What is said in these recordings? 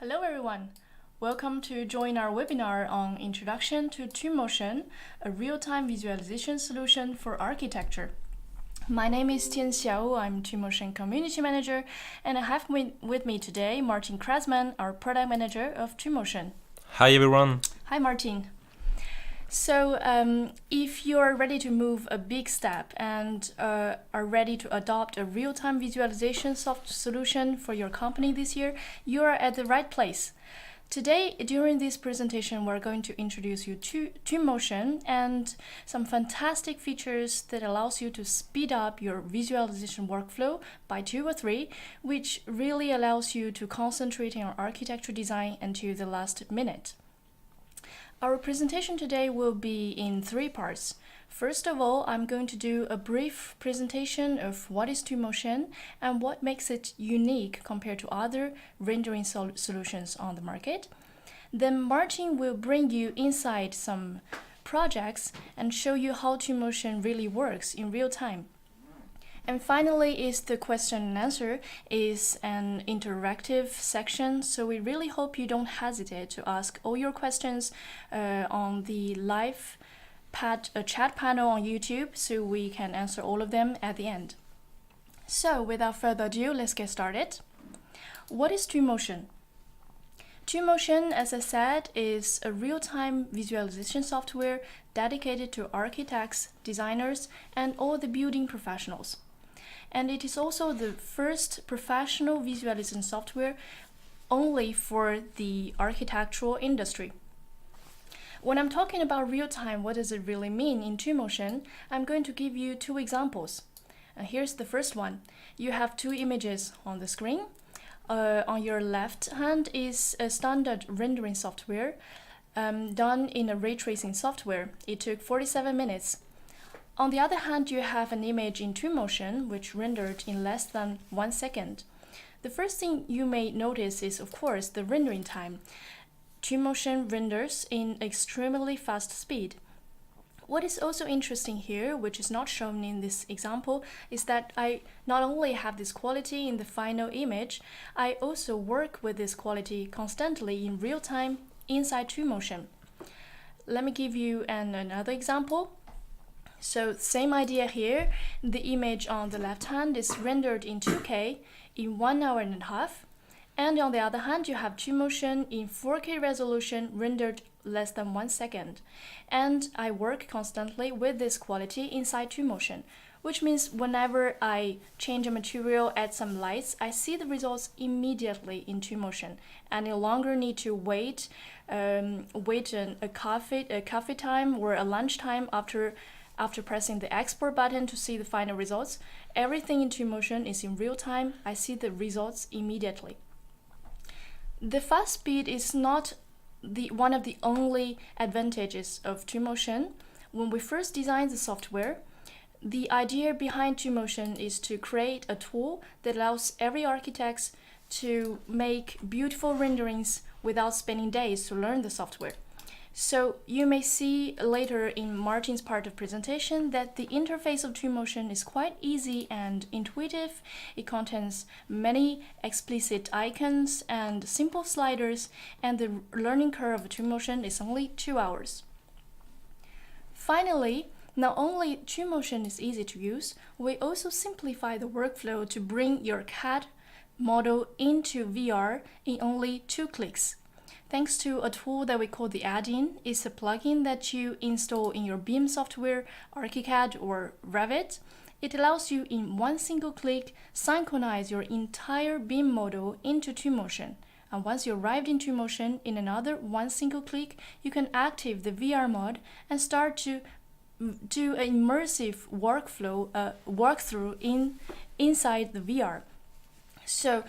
Hello everyone! Welcome to join our webinar on Introduction to Twinmotion, a real-time visualization solution for architecture. My name is Tian Xiao, I'm Twinmotion Community Manager, and I have with me today Martin Krasman, our Product Manager of Twinmotion. Hi everyone! Hi Martin! So, if you are ready to move a big step and are ready to adopt a real-time visualization soft solution for your company this year, you are at the right place. Today, during this presentation, we're going to introduce you to Twinmotion and some fantastic features that allows you to speed up your visualization workflow by 2 or 3, which really allows you to concentrate on your architecture design until the last minute. Our presentation today will be in 3 parts. First of all, I'm going to do a brief presentation of what is Twinmotion and what makes it unique compared to other rendering solutions on the market. Then Martin will bring you inside some projects and show you how Twinmotion really works in real time. And finally is the question and answer is an interactive section, so we really hope you don't hesitate to ask all your questions on the live chat panel on YouTube, so we can answer all of them at the end. So without further ado, let's get started. What is Twinmotion? Twinmotion, as I said, is a real-time visualization software dedicated to architects, designers, and all the building professionals. And it is also the first professional visualization software only for the architectural industry. When I'm talking about real-time, what does it really mean in Twinmotion? I'm going to give you 2 examples. Here's the first one. You have 2 images on the screen. On your left hand is a standard rendering software done in a ray tracing software. It took 47 minutes. On the other hand, you have an image in Twinmotion, which rendered in less than 1 second. The first thing you may notice is, of course, the rendering time. Twinmotion renders in extremely fast speed. What is also interesting here, which is not shown in this example, is that I not only have this quality in the final image, I also work with this quality constantly in real time inside Twinmotion. Let me give you another example. So same idea here, the image on the left hand is rendered in 2K in 1 hour and a half, and on the other hand you have Twinmotion in 4K resolution rendered less than 1 second. And I work constantly with this quality inside Twinmotion, which means whenever I change a material, add some lights, I see the results immediately in Twinmotion. I no longer need to wait a coffee time or a lunch time after pressing the export button to see the final results. Everything in Twinmotion is in real time. I see the results immediately. The fast speed is not one of the only advantages of Twinmotion. When we first designed the software, the idea behind Twinmotion is to create a tool that allows every architect to make beautiful renderings without spending days to learn the software. So you may see later in Martin's part of presentation that the interface of Twinmotion is quite easy and intuitive. It contains many explicit icons and simple sliders, and the learning curve of Twinmotion is only 2 hours. Finally, not only Twinmotion is easy to use, we also simplify the workflow to bring your CAD model into VR in only 2 clicks. Thanks to a tool that we call the add-in. It's a plugin that you install in your BIM software, ArchiCAD or Revit. It allows you in 1 single click synchronize your entire BIM model into Twinmotion. And once you arrived in Twinmotion, in another 1 single click, you can activate the VR mode and start to do an immersive walkthrough inside the VR. So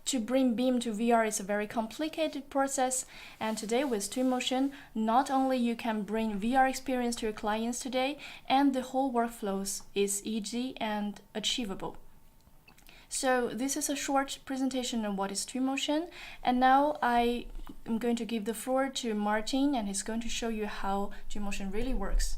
to bring BIM to VR is a very complicated process, and today with Twinmotion, not only you can bring VR experience to your clients today, and the whole workflows is easy and achievable. So this is a short presentation on what is Twinmotion, and now I am going to give the floor to Martin, and he's going to show you how Twinmotion really works.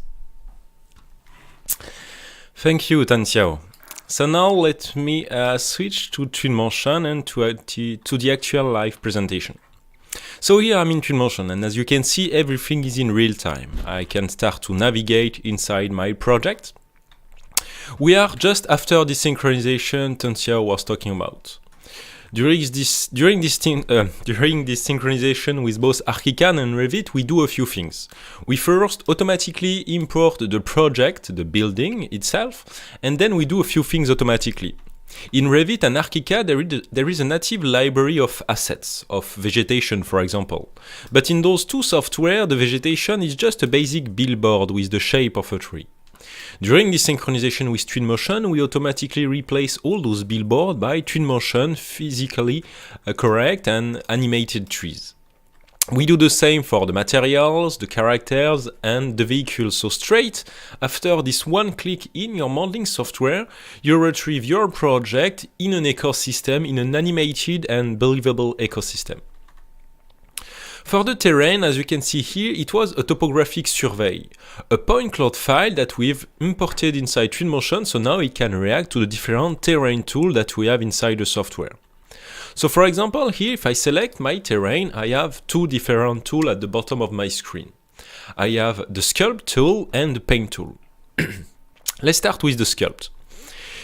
Thank you, Tanxiao. So now let me switch to Twinmotion and to the actual live presentation. So here I'm in Twinmotion, and as you can see, everything is in real time. I can start to navigate inside my project. We are just after the synchronization Tanxiao was talking about. During this synchronization with both ArchiCAD and Revit, we do a few things. We first automatically import the project, the building itself, and then we do a few things automatically. In Revit and ArchiCAD, there is a native library of assets, of vegetation, for example. But in those two software, the vegetation is just a basic billboard with the shape of a tree. During this synchronization with Twinmotion, we automatically replace all those billboards by Twinmotion physically correct and animated trees. We do the same for the materials, the characters, and the vehicles. So straight after this one click in your modeling software, you retrieve your project in an ecosystem, in an animated and believable ecosystem. For the terrain, as you can see here, it was a topographic survey, a point cloud file that we've imported inside Twinmotion, so now it can react to the different terrain tools that we have inside the software. So for example, here if I select my terrain, I have two different tools at the bottom of my screen. I have the sculpt tool and the paint tool. Let's start with the sculpt.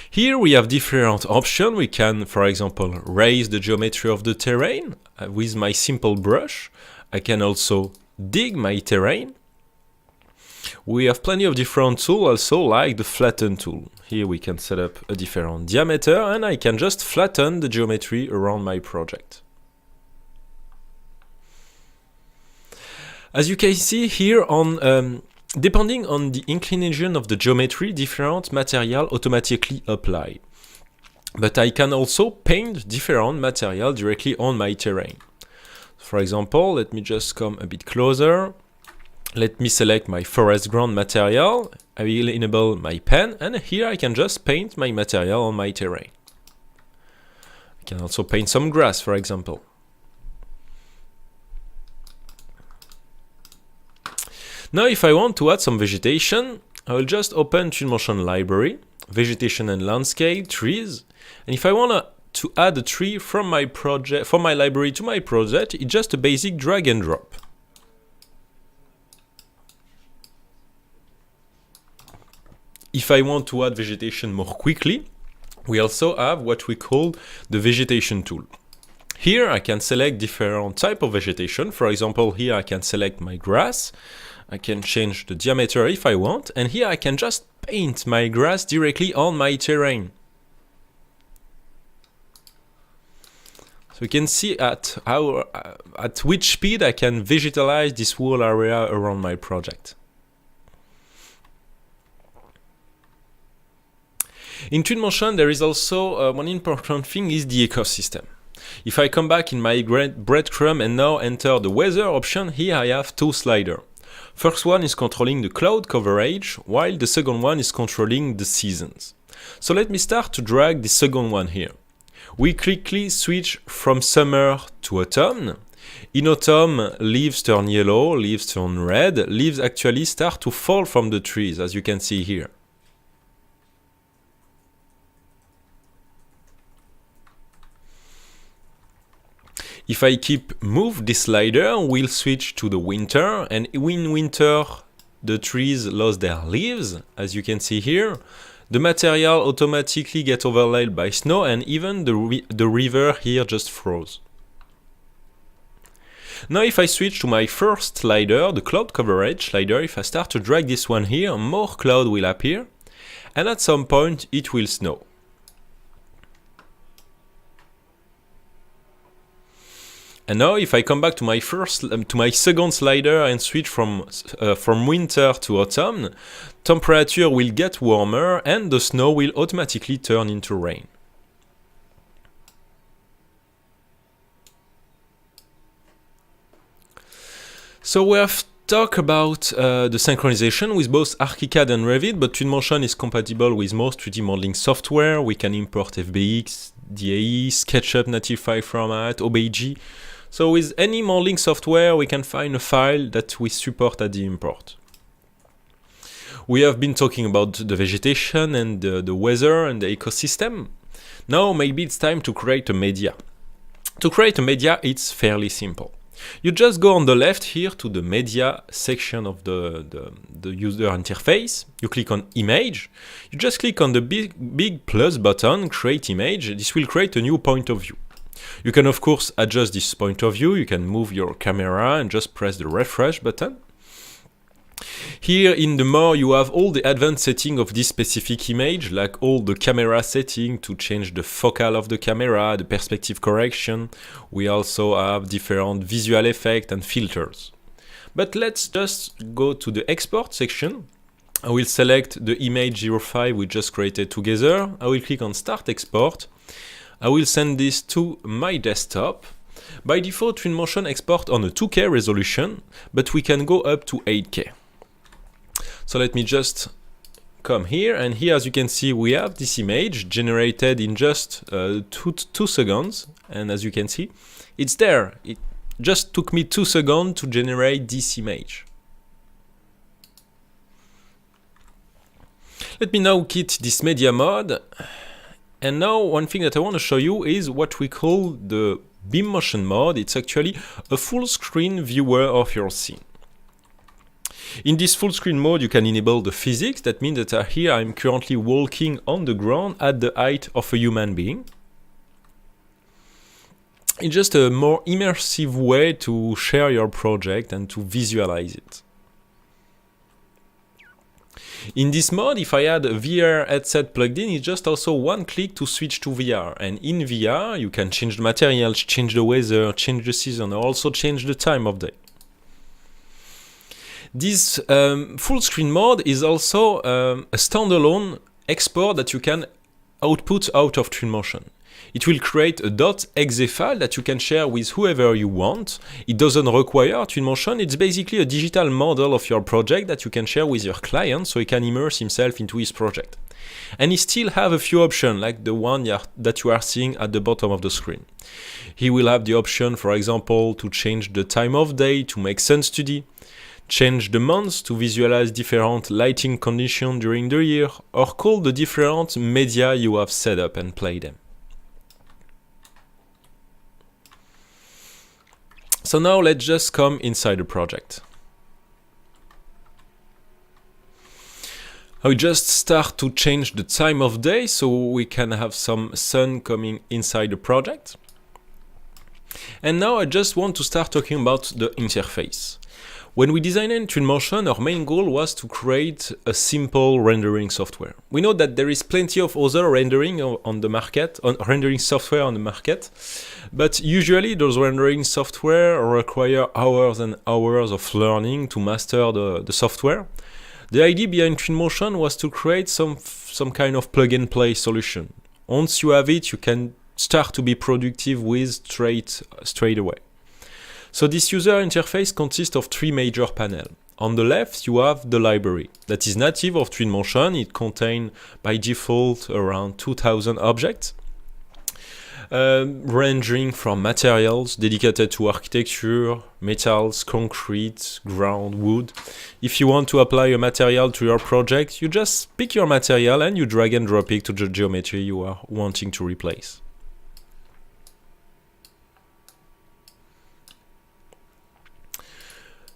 Here we have different options. We can, for example, raise the geometry of the terrain with my simple brush. I can also dig my terrain. We have plenty of different tools also, like the flatten tool. Here we can set up a different diameter and I can just flatten the geometry around my project. As you can see here, depending on the inclination of the geometry, different material automatically apply. But I can also paint different material directly on my terrain. For example, let me just come a bit closer. Let me select my forest ground material. I will enable my pen, and here I can just paint my material on my terrain. I can also paint some grass, for example. Now, if I want to add some vegetation, I will just open Twinmotion library, vegetation and landscape, trees. And if I want to add a tree from my project, from my library to my project, it's just a basic drag and drop. If I want to add vegetation more quickly, we also have what we call the vegetation tool. Here I can select different type of vegetation. For example, here I can select my grass. I can change the diameter if I want, and here I can just paint my grass directly on my terrain. So you can see at which speed I can visualize this whole area around my project. In Twinmotion, there is also one important thing is the ecosystem. If I come back in my breadcrumb and now enter the weather option, here I have two sliders. First one is controlling the cloud coverage, while the second one is controlling the seasons. So let me start to drag the second one here. We quickly switch from summer to autumn. In autumn, leaves turn yellow, leaves turn red, leaves actually start to fall from the trees, as you can see here. If I move this slider, we'll switch to the winter, and in winter the trees lost their leaves, as you can see here. The material automatically gets overlaid by snow, and even the river here just froze. Now if I switch to my first slider, the cloud coverage slider, if I start to drag this one here, more cloud will appear, and at some point it will snow. And now if I come back to my second slider and switch from winter to autumn, temperature will get warmer and the snow will automatically turn into rain. So we have talked about the synchronization with both ArchiCAD and Revit, but Twinmotion is compatible with most 3D modeling software. We can import FBX, DAE, SketchUp native file format, OBJ. So with any modeling software, we can find a file that we support at the import. We have been talking about the vegetation and the weather and the ecosystem. Now maybe it's time to create a media. To create a media, it's fairly simple. You just go on the left here to the media section of the user interface. You click on image. You just click on the big plus button, create image. This will create a new point of view. You can of course adjust this point of view. You can move your camera and just press the refresh button. Here in the more you have all the advanced setting of this specific image, like all the camera setting to change the focal of the camera, the perspective correction. We also have different visual effects and filters. But let's just go to the export section. I will select the image 05 we just created together. I will click on Start Export. I will send this to my desktop. By default, Twinmotion export on a 2K resolution, but we can go up to 8K. So let me just come here, and here as you can see we have this image generated in just 2 seconds, and as you can see it's there. It just took me 2 seconds to generate this image. Let me now quit this media mode, and now one thing that I want to show you is what we call the beam motion mode. It's actually a full screen viewer of your scene. In this full screen mode you can enable the physics. That means that here I'm currently walking on the ground at the height of a human being. It's just a more immersive way to share your project and to visualize it. In this mode, if I had a VR headset plugged in, it's just also one click to switch to VR. And in VR, you can change the materials, change the weather, change the season, or also change the time of day. This full screen mode is also a standalone export that you can output out of Twinmotion. It will create a .exe file that you can share with whoever you want. It doesn't require Twinmotion. It's basically a digital model of your project that you can share with your client so he can immerse himself into his project. And he still have a few options like the one that you are seeing at the bottom of the screen. He will have the option, for example, to change the time of day to make sun study, change the months to visualize different lighting conditions during the year, or call the different media you have set up and play them. So now let's just come inside the project. I will just start to change the time of day so we can have some sun coming inside the project. And now I just want to start talking about the interface. When we designed Twinmotion, our main goal was to create a simple rendering software. We know that there is plenty of other rendering on the market, rendering software on the market, but usually those rendering software require hours and hours of learning to master the software. The idea behind Twinmotion was to create some kind of plug-and-play solution. Once you have it, you can start to be productive with straight away. So this user interface consists of 3 major panels. On the left, you have the library that is native of Twinmotion. It contains by default around 2000 objects, ranging from materials dedicated to architecture, metals, concrete, ground, wood. If you want to apply a material to your project, you just pick your material and you drag and drop it to the geometry you are wanting to replace.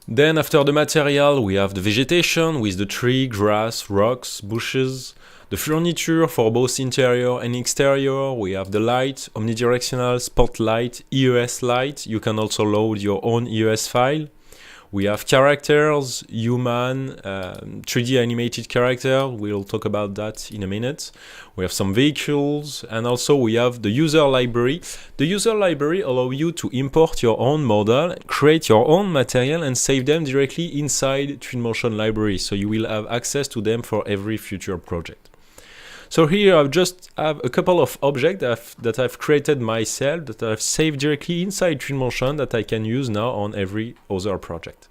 Then after the material, we have the vegetation with the tree, grass, rocks, bushes, the furniture for both interior and exterior. We have the light, omnidirectional, spotlight, EOS light. You can also load your own EOS file. We have characters, human, 3D animated character. We'll talk about that in a minute. We have some vehicles, and also we have the user library. The user library allows you to import your own model, create your own material, and save them directly inside Twinmotion library. So you will have access to them for every future project. So here I just have a couple of objects that I've created myself, that I've saved directly inside Twinmotion that I can use now on every other project.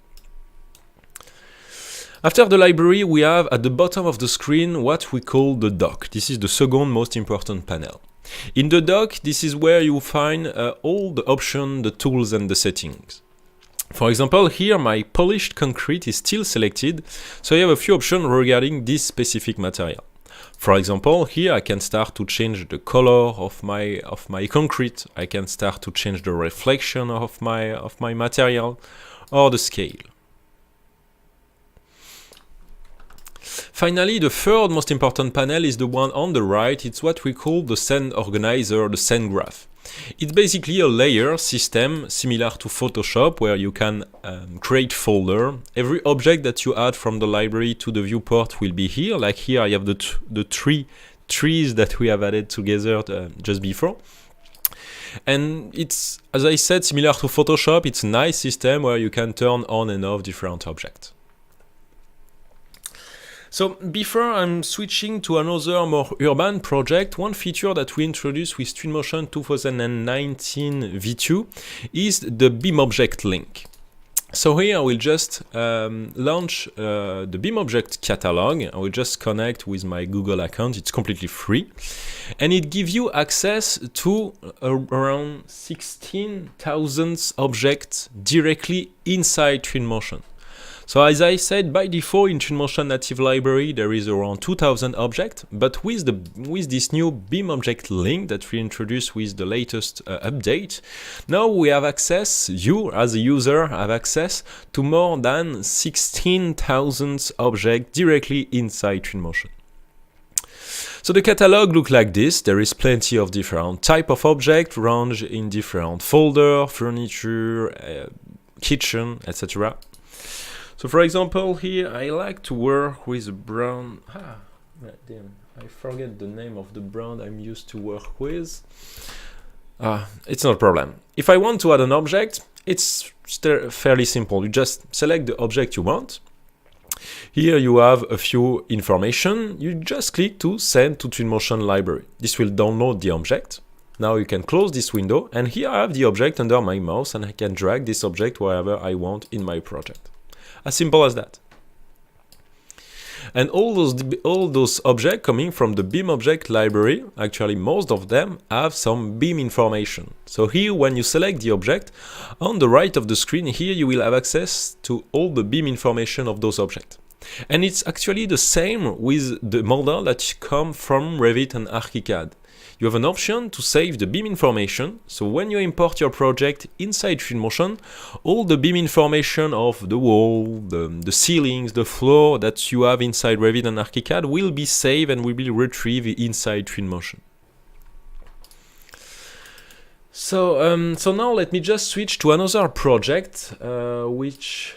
After the library, we have at the bottom of the screen what we call the dock. This is the second most important panel. In the dock, this is where you find all the options, the tools and the settings. For example, here my polished concrete is still selected, so I have a few options regarding this specific material. For example, here I can start to change the color of my concrete. I can start to change the reflection of my material or the scale. Finally, the third most important panel is the one on the right. It's what we call the scene organizer, the scene graph. It's basically a layer system similar to Photoshop where you can create folder. Every object that you add from the library to the viewport will be here. Like here I have the three trees that we have added together just before. And it's, as I said, similar to Photoshop. It's a nice system where you can turn on and off different objects. So before I'm switching to another more urban project, one feature that we introduced with Twinmotion 2019 V2 is the beam object link. So here I will just launch the beam object catalog. I will just connect with my Google account. It's completely free. And it gives you access to around 16,000 objects directly inside Twinmotion. So as I said, by default in Twinmotion native library there is around 2000 objects, but with this new beam object link that we introduced with the latest update, now we have access, you as a user have access to more than 16,000 objects directly inside Twinmotion. So the catalog looks like this. There is plenty of different type of objects ranged in different folder, furniture, kitchen, etc. So for example, here I like to work with a brand. Damn, I forget the name of the brand I'm used to work with. It's not a problem. If I want to add an object, it's fairly simple. You just select the object you want. Here you have a few information. You just click to send to Twinmotion library. This will download the object. Now you can close this window, and here I have the object under my mouse, and I can drag this object wherever I want in my project. As simple as that. And all those objects coming from the beam object library, actually most of them have some beam information. So here when you select the object, on the right of the screen here you will have access to all the beam information of those objects. And it's actually the same with the model that come from Revit and ArchiCAD. You have an option to save the beam information, so when you import your project inside Twinmotion, all the beam information of the wall, the ceilings, the floor that you have inside Revit and ArchiCAD will be saved and will be retrieved inside Twinmotion. So now let me just switch to another project, which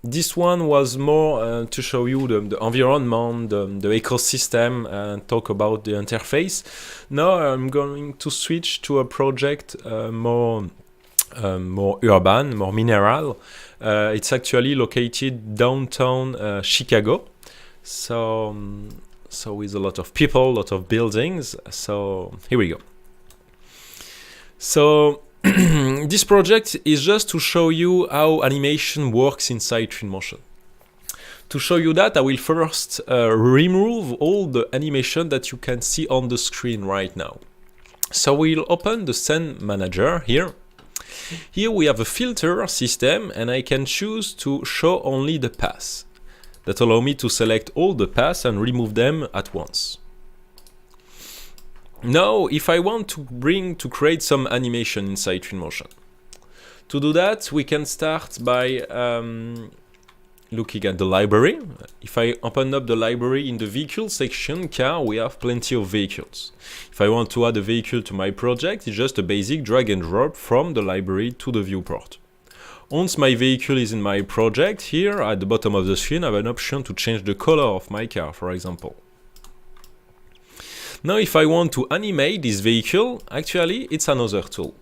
this one was more to show you the environment, the ecosystem, and talk about the interface. Now I'm going to switch to a project more urban, more mineral. It's actually located downtown Chicago. So with a lot of people, a lot of buildings. So here we go. So this project is just to show you how animation works inside Twinmotion. To show you that, I will first remove all the animation that you can see on the screen right now. So we'll open the Scene Manager here. Here we have a filter system, and I can choose to show only the paths. That allow me to select all the paths and remove them at once. Now, if I want to create some animation inside Twinmotion, to do that, we can start by looking at the library. If I open up the library in the vehicle section, car, we have plenty of vehicles. If I want to add a vehicle to my project, it's just a basic drag and drop from the library to the viewport. Once my vehicle is in my project, here at the bottom of the screen, I have an option to change the color of my car, for example. Now if I want to animate this vehicle, actually it's another tool.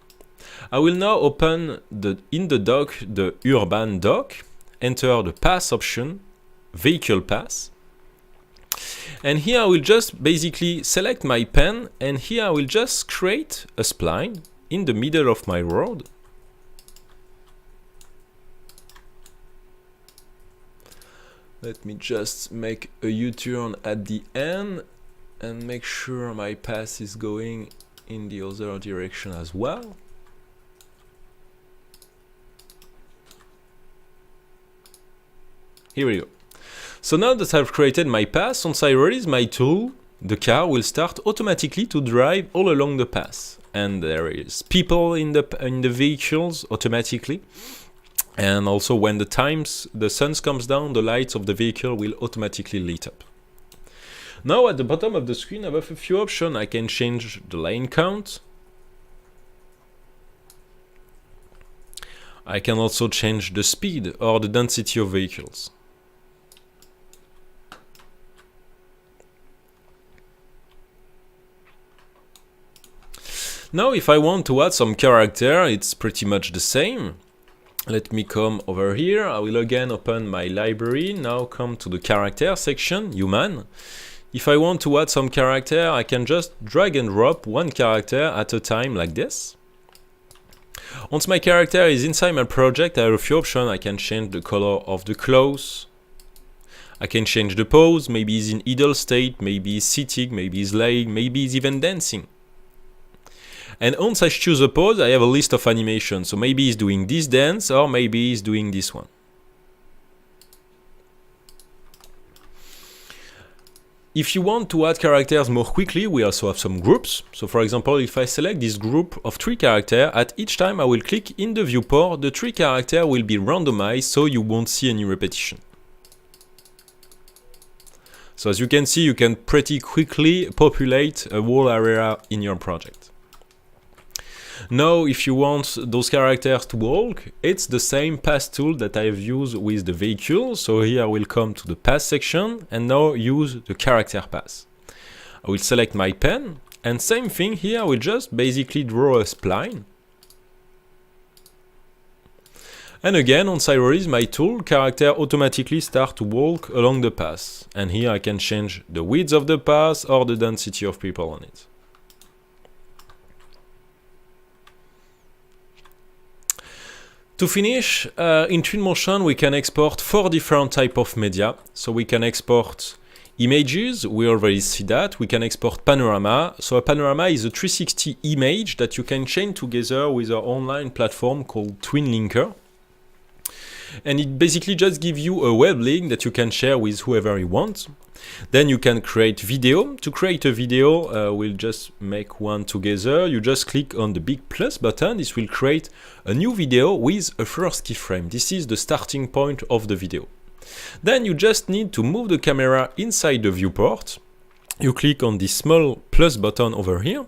I will now open in the dock the urban dock, enter the path option, vehicle path, and here I will just basically select my pen, and here I will just create a spline in the middle of my road. Let me just make a U-turn at the end and make sure my path is going in the other direction as well. Here we go. So now that I've created my path, once I release my tool, the car will start automatically to drive all along the path. And there is people in the vehicles automatically. And also when the sun comes down, the lights of the vehicle will automatically light up. Now at the bottom of the screen I have a few options. I can change the lane count. I can also change the speed or the density of vehicles. Now if I want to add some character, it's pretty much the same. Let me come over here. I will again open my library. Now come to the character section, human. If I want to add some character, I can just drag and drop one character at a time like this. Once my character is inside my project, I have a few options. I can change the color of the clothes. I can change the pose. Maybe he's in idle state, maybe he's sitting, maybe he's laying, maybe he's even dancing. And once I choose a pose, I have a list of animations. So maybe he's doing this dance, or maybe he's doing this one. If you want to add characters more quickly, we also have some groups. So for example, if I select this group of 3 characters, at each time I will click in the viewport, the 3 characters will be randomized, so you won't see any repetition. So as you can see, you can pretty quickly populate a whole area in your project. Now, if you want those characters to walk, it's the same path tool that I have used with the vehicle. So here I will come to the path section and now use the character path. I will select my pen and same thing here, I will just basically draw a spline. And again, once I release my tool, character automatically start to walk along the path. And here I can change the width of the path or the density of people on it. To finish, in Twinmotion we can export 4 different types of media. So we can export images, we already see that. We can export panorama. So a panorama is a 360 image that you can chain together with our online platform called Twinlinker. And it basically just gives you a web link that you can share with whoever you want. Then you can create video. To create a video, we'll just make one together. You just click on the big plus button. This will create a new video with a first keyframe. This is the starting point of the video. Then you just need to move the camera inside the viewport. You click on this small plus button over here,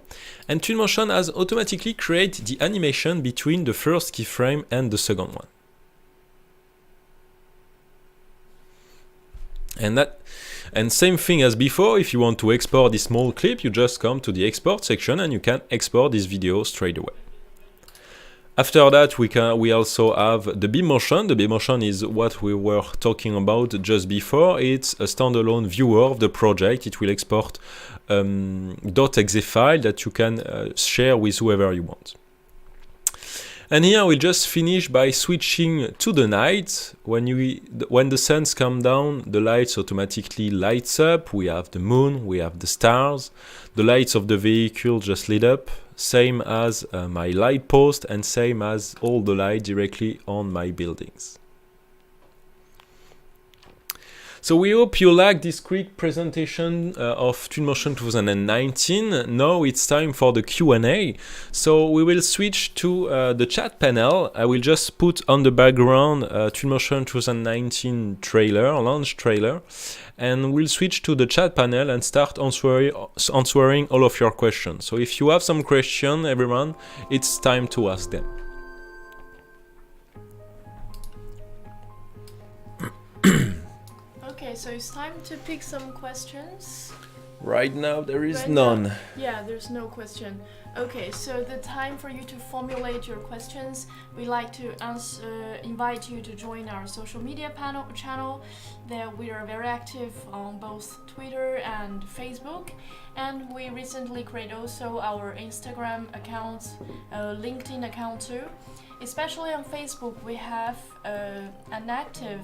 and Twinmotion has automatically created the animation between the first keyframe and the second one. And same thing as before, if you want to export this small clip, you just come to the export section and you can export this video straight away. After that, we also have the BeamMotion. The BeamMotion is what we were talking about just before. It's a standalone viewer of the project. It will export .exe file that you can share with whoever you want. And here we'll just finish by switching to the night. When the sun comes down, the lights automatically lights up. We have the moon, we have the stars. The lights of the vehicle just lit up, same as my light post and same as all the light directly on my buildings. So we hope you liked this quick presentation of Twinmotion 2019. Now it's time for the Q&A. So we will switch to the chat panel. I will just put on the background Twinmotion 2019 trailer, launch trailer, and we'll switch to the chat panel and start answering all of your questions. So if you have some questions, everyone, it's time to ask them. Okay, so it's time to pick some questions. Right now there is none. Yeah, there's no question. Okay, so the time for you to formulate your questions, we like to invite you to join our social media channel. There we are very active on both Twitter and Facebook, and we recently created also our Instagram account, LinkedIn account too. Especially on Facebook, we have an active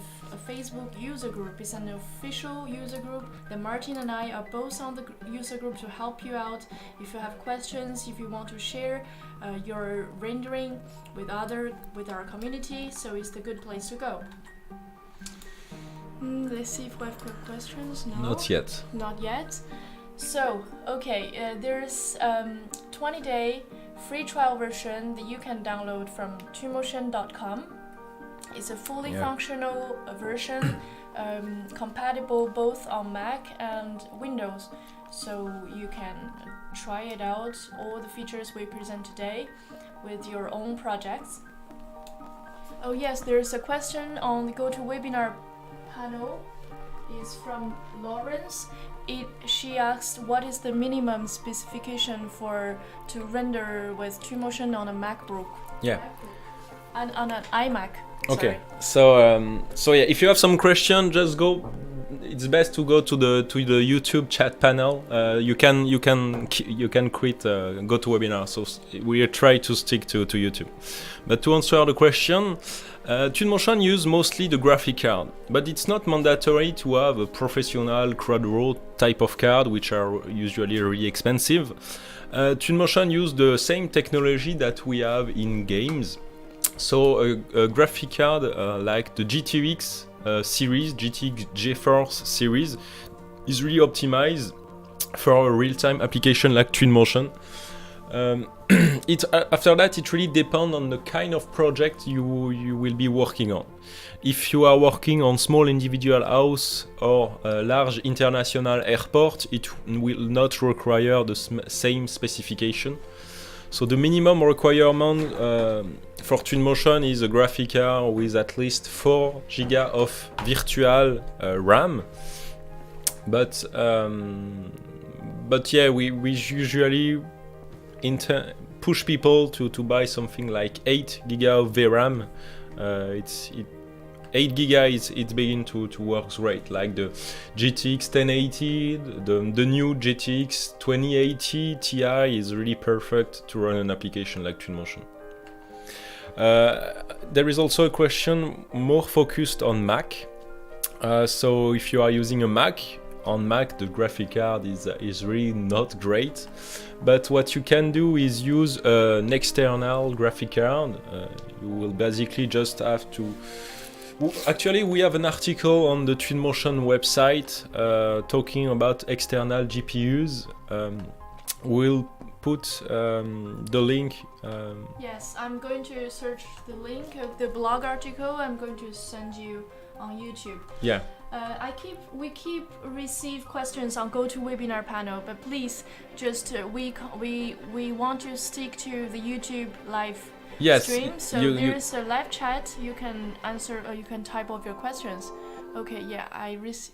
Facebook user group. It's an official user group that Martin and I are both on the user group to help you out. If you have questions, if you want to share your rendering with our community, so it's the good place to go. Let's see if we have quick questions. No? Not yet. Not yet. So, okay, there's 20-day free trial version that you can download from twinmotion.com. It's a fully Yeah. functional version, compatible both on Mac and Windows. So you can try it out, all the features we present today, with your own projects. Oh yes, there's a question on the GoToWebinar panel. It's from Lawrence. She asked, what is the minimum specification to render with Twinmotion on a MacBook? Yeah. And on an iMac. Okay. Sorry. So yeah, if you have some question, just go. It's best to go to the YouTube chat panel. You can quit GoToWebinar. So we try to stick to YouTube. But to answer the question, Twinmotion use mostly the graphic card, but it's not mandatory to have a professional CrowdRAW type of card, which are usually really expensive. Twinmotion use the same technology that we have in games. So a graphic card like the GTX series, GTX GeForce series, is really optimized for a real-time application like Twinmotion. After that, it really depends on the kind of project you will be working on. If you are working on small individual house or a large international airport, it will not require the same specification. So the minimum requirement for Twinmotion is a graphic card with at least 4 GB of virtual RAM. But yeah, we usually push people to buy something like 8 GB of VRAM. 8 GB it's begin to work great, like the GTX 1080, the new GTX 2080 Ti is really perfect to run an application like Twinmotion. There is also a question more focused on Mac. So if you are using a Mac, on Mac the graphic card is really not great. But what you can do is use an external graphic card. You will basically just have to... Actually, we have an article on the Twinmotion website talking about external GPUs. We'll put the link. Yes, I'm going to search the link of the blog article. I'm going to send you on YouTube. Yeah. We keep receive questions on GoToWebinar panel, but please just we want to stick to the YouTube live stream. So there's a live chat. You can answer or you can type of your questions. Okay, yeah,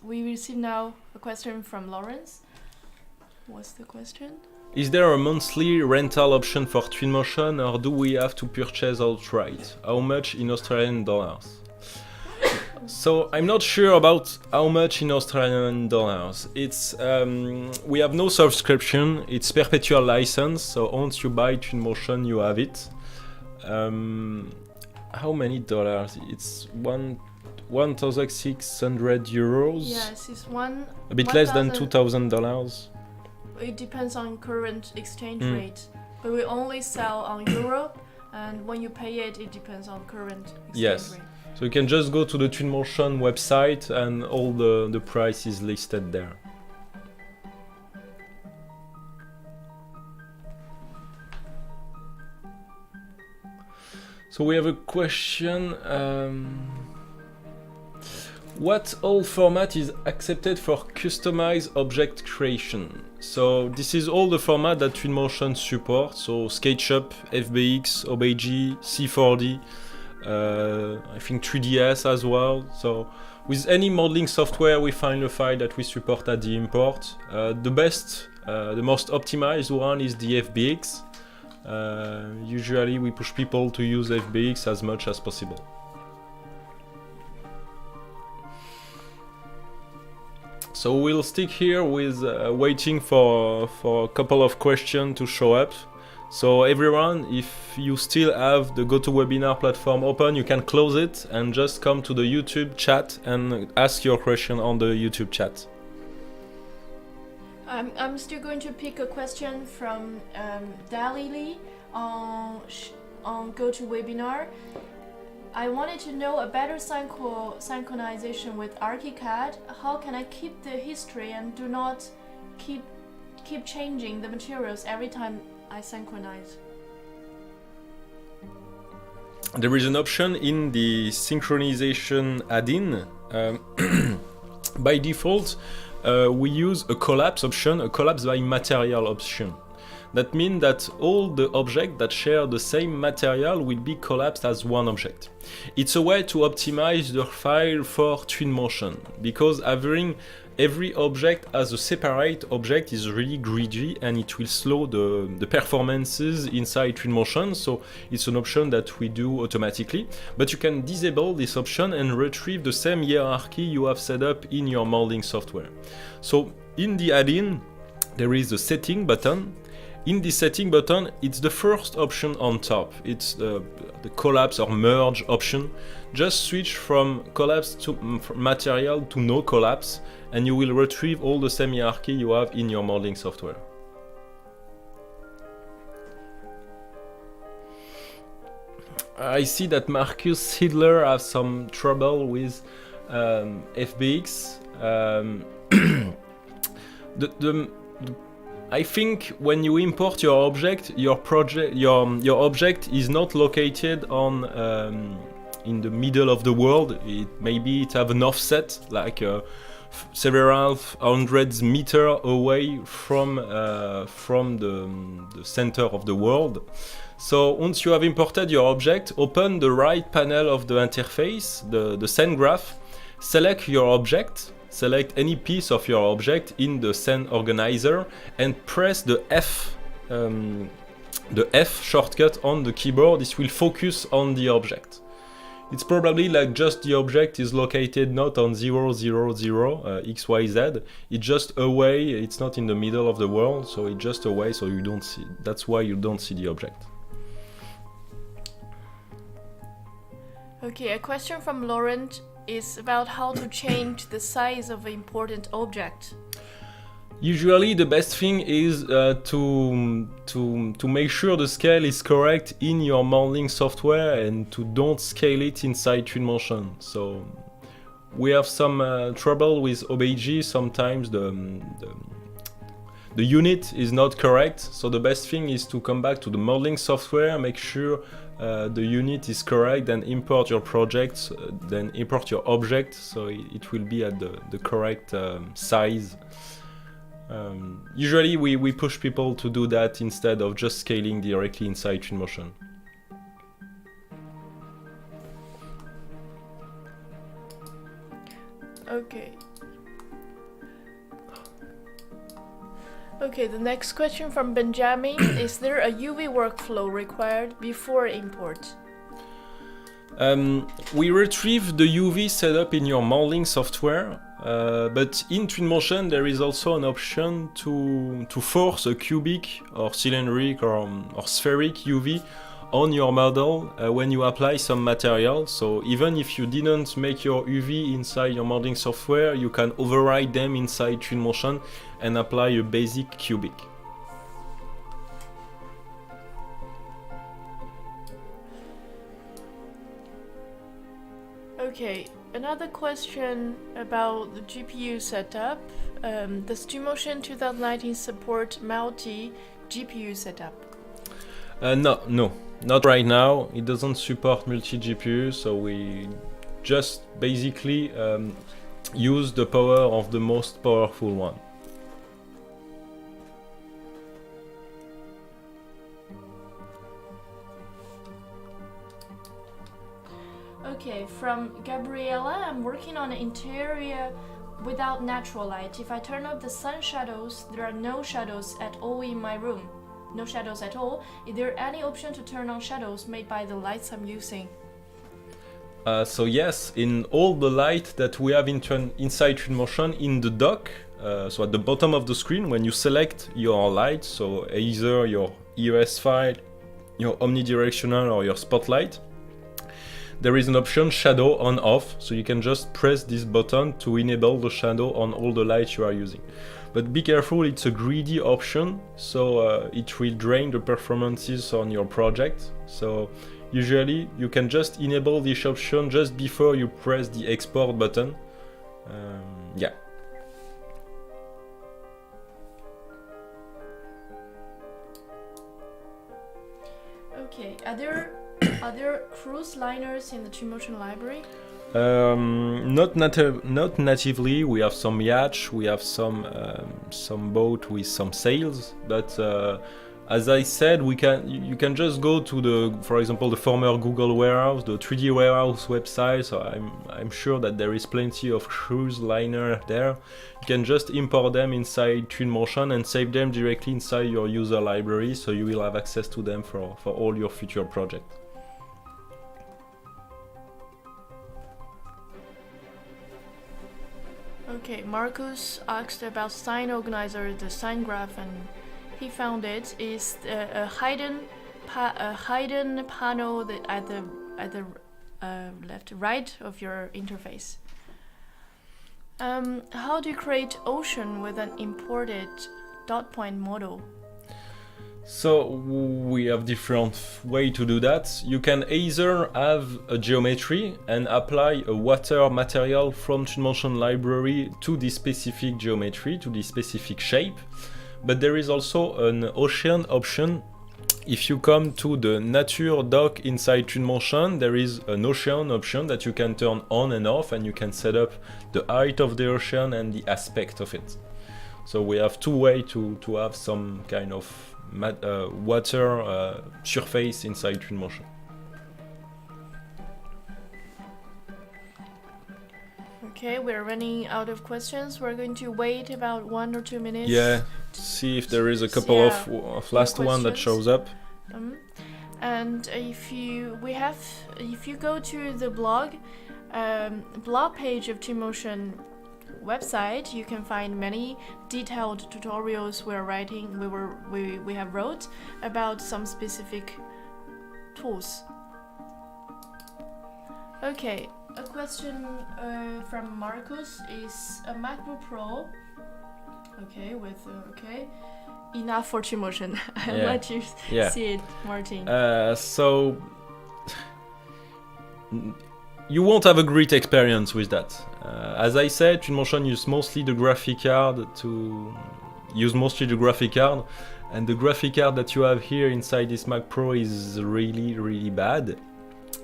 we receive now a question from Lawrence. What's the question? Is there a monthly rental option for Twinmotion, or do we have to purchase outright? How much in Australian dollars? So I'm not sure about how much in Australian dollars. It's we have no subscription. It's perpetual license. So once you buy Twinmotion, you have it. How many dollars? It's 1,600 euros. Yes, it's a bit less than $2,000. It depends on current exchange rate, but we only sell on euro, and when you pay it, it depends on current exchange rate. So you can just go to the Twinmotion website and all the price is listed there. So we have a question. What all format is accepted for customized object creation? So this is all the format that Twinmotion supports. So SketchUp, FBX, OBJ, C4D, I think 3ds as well. So with any modeling software, we find a file that we support at the import. The most optimized one is the FBX. Usually we push people to use FBX as much as possible. So we'll stick here with waiting for a couple of questions to show up. So everyone, if you still have the GoToWebinar platform open, you can close it and just come to the YouTube chat and ask your question on the YouTube chat. I'm still going to pick a question from Dalili on GoToWebinar. I wanted to know a better synchronization with ArchiCAD. How can I keep the history and do not keep changing the materials every time I synchronize? there is an option in the synchronization add-in. By default, we use a collapse option, a collapse by material option. That means that all the objects that share the same material will be collapsed as one object. It's a way to optimize the file for Twinmotion, because having every object as a separate object is really greedy and it will slow the performances inside Twinmotion, so it's an option that we do automatically. But you can disable this option and retrieve the same hierarchy you have set up in your modeling software. So in the add-in, there is a setting button. In the setting button, it's the first option on top. It's the collapse or merge option. Just switch from collapse to material to no collapse, and you will retrieve all the same hierarchy you have in your modeling software. I see that Marcus Hidler has some trouble with FBX. I think when you import your object, your object is not located on in the middle of the world. Maybe it have an offset, like several hundreds meters away from the center of the world. So once you have imported your object, open the right panel of the interface, the scene graph, select your object. Select any piece of your object in the scene organizer and press the F shortcut on the keyboard. This will focus on the object. It's probably like just the object is located not on 0, 0, 0, XYZ. It's just away, it's not in the middle of the world, so it's just away, so you don't see. That's why you don't see the object. Okay, a question from Laurent is about how to change the size of an important object. Usually the best thing is to make sure the scale is correct in your modeling software and to don't scale it inside Twinmotion. So we have some trouble with OBJ. Sometimes the unit is not correct, so the best thing is to come back to the modeling software, make sure the unit is correct, and import your project, then import your object, so it will be at the correct size. Usually we push people to do that instead of just scaling directly inside Twinmotion. Okay, the next question from Benjamin. Is there a UV workflow required before import? We retrieve the UV setup in your modeling software, but in Twinmotion there is also an option to force a cubic or cylindric or spheric UV on your model when you apply some material. So even if you didn't make your UV inside your modeling software, you can override them inside Twinmotion and apply a basic cubic. Okay, another question about the GPU setup. Does Twinmotion 2019 support multi-GPU setup? No, not right now. It doesn't support multi-GPU, so we just basically use the power of the most powerful one. Okay, from Gabriella, I'm working on an interior without natural light. If I turn off the sun shadows, there are no shadows at all in my room. No shadows at all. Is there any option to turn on shadows made by the lights I'm using? So yes, in all the light that we have inside Twinmotion in the dock, so at the bottom of the screen, when you select your light, so either your EOS file, your omnidirectional or your spotlight, there is an option shadow on off, so you can just press this button to enable the shadow on all the lights you are using. But be careful, it's a greedy option, so it will drain the performances on your project. So usually you can just enable this option just before you press the export button. Yeah. Okay, are there Are there cruise liners in the Twinmotion library? Not natively. We have some yacht, we have some boat with some sails, but as I said, you can just go to for example, the former Google warehouse, the 3D warehouse website. So I'm sure that there is plenty of cruise liner there. You can just import them inside Twinmotion and save them directly inside your user library, so you will have access to them for all your future projects. Okay, Marcus asked about sign organizer, the sign graph, and he found it is a hidden panel that at the left right of your interface. How do you create ocean with an imported dot point model? So we have different way to do that. You can either have a geometry and apply a water material from Twinmotion library to this specific geometry, to this specific shape. But there is also an ocean option. If you come to the nature dock inside Twinmotion, there is an ocean option that you can turn on and off, and you can set up the height of the ocean and the aspect of it. So we have two ways to have some kind of water surface inside Twinmotion. Okay, we're running out of questions. We're going to wait about 1 or 2 minutes. Yeah, see if there is a couple of last one that shows up. And if you go to the blog page of Twinmotion website, you can find many detailed tutorials we have wrote about some specific tools. Okay, a question from Marcus is a MacBook Pro. Okay, enough for Twinmotion. I'll let you see it, Martin. So you won't have a great experience with that. As I said, Twinmotion uses mostly the graphic card, and the graphic card that you have here inside this Mac Pro is really bad.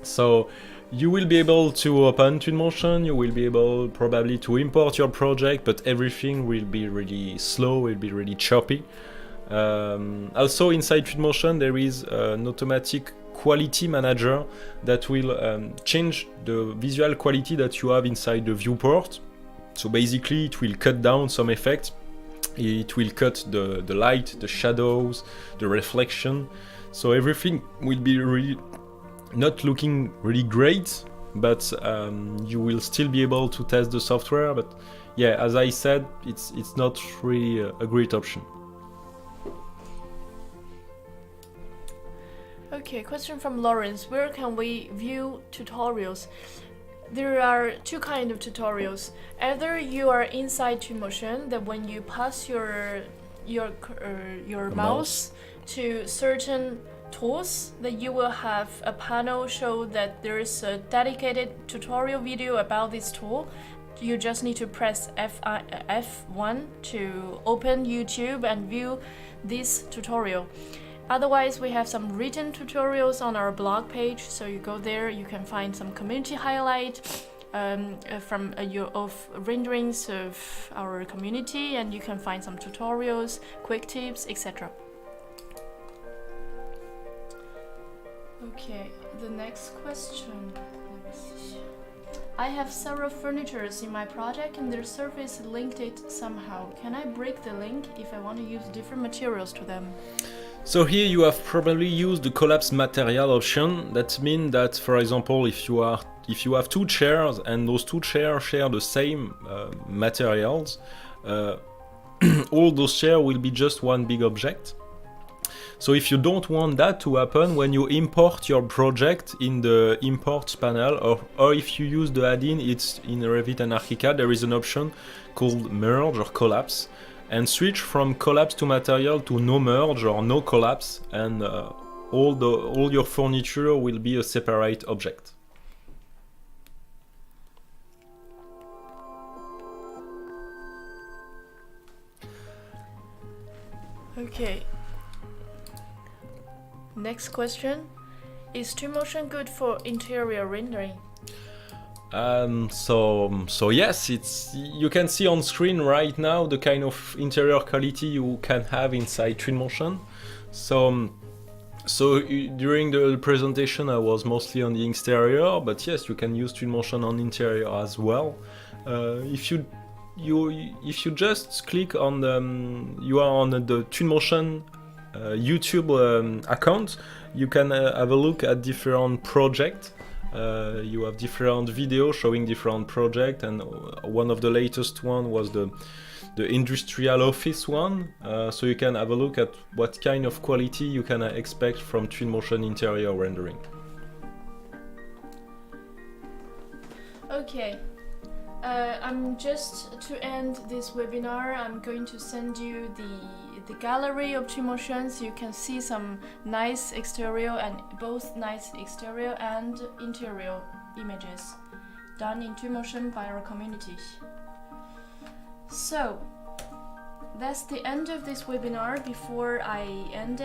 So you will be able to open Twinmotion, you will be able probably to import your project, but everything will be really slow, will be really choppy. Also inside Twinmotion there is an automatic quality manager that will change the visual quality that you have inside the viewport. So basically it will cut down some effects, it will cut the light, the shadows, the reflection, so everything will be really not looking really great, but you will still be able to test the software. But yeah, as I said, it's not really a great option. Okay, question from Lawrence. Where can we view tutorials? There are two kinds of tutorials. Either you are inside Twinmotion, that when you pass your mouse to certain tools, that you will have a panel show that there is a dedicated tutorial video about this tool. You just need to press F1 to open YouTube and view this tutorial. Otherwise, we have some written tutorials on our blog page, so you go there, you can find some community highlight of renderings of our community, and you can find some tutorials, quick tips, etc. Okay, the next question. Let me see. I have several furnitures in my project and their surface linked it somehow. Can I break the link if I want to use different materials to them? So here you have probably used the collapse material option. That means that, for example, if you have two chairs and those two chairs share the same materials, all those chairs will be just one big object. So if you don't want that to happen when you import your project in the imports panel, or if you use the add-in, it's in Revit and Archicad, there is an option called merge or collapse, and switch from collapse to material to no merge or no collapse, and all your furniture will be a separate object. Okay. Next question. Is Twinmotion good for interior rendering? So yes, you can see on screen right now the kind of interior quality you can have inside Twinmotion. So during the presentation I was mostly on the exterior, but yes, you can use Twinmotion on interior as well. If you just click on you are on the Twinmotion YouTube account, you can have a look at different projects. You have different videos showing different projects, and one of the latest one was the industrial office one. So you can have a look at what kind of quality you can expect from Twinmotion interior rendering. Okay. I'm just to end this webinar, I'm going to send you the gallery of Twinmotion so you can see some nice exterior and both nice exterior and interior images done in Twinmotion by our community. So that's the end of this webinar. Before I end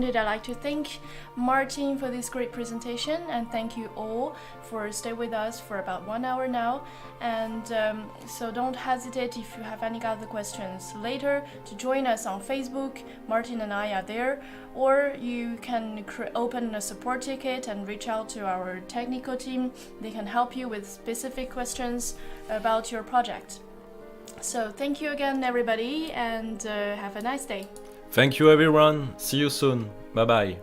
it, I'd like to thank Martin for this great presentation, and thank you all for staying with us for about 1 hour now. And so don't hesitate if you have any other questions later to join us on Facebook. Martin and I are there, or you can open a support ticket and reach out to our technical team. They can help you with specific questions about your project. So thank you again, everybody, and have a nice day. Thank you everyone, see you soon, bye bye.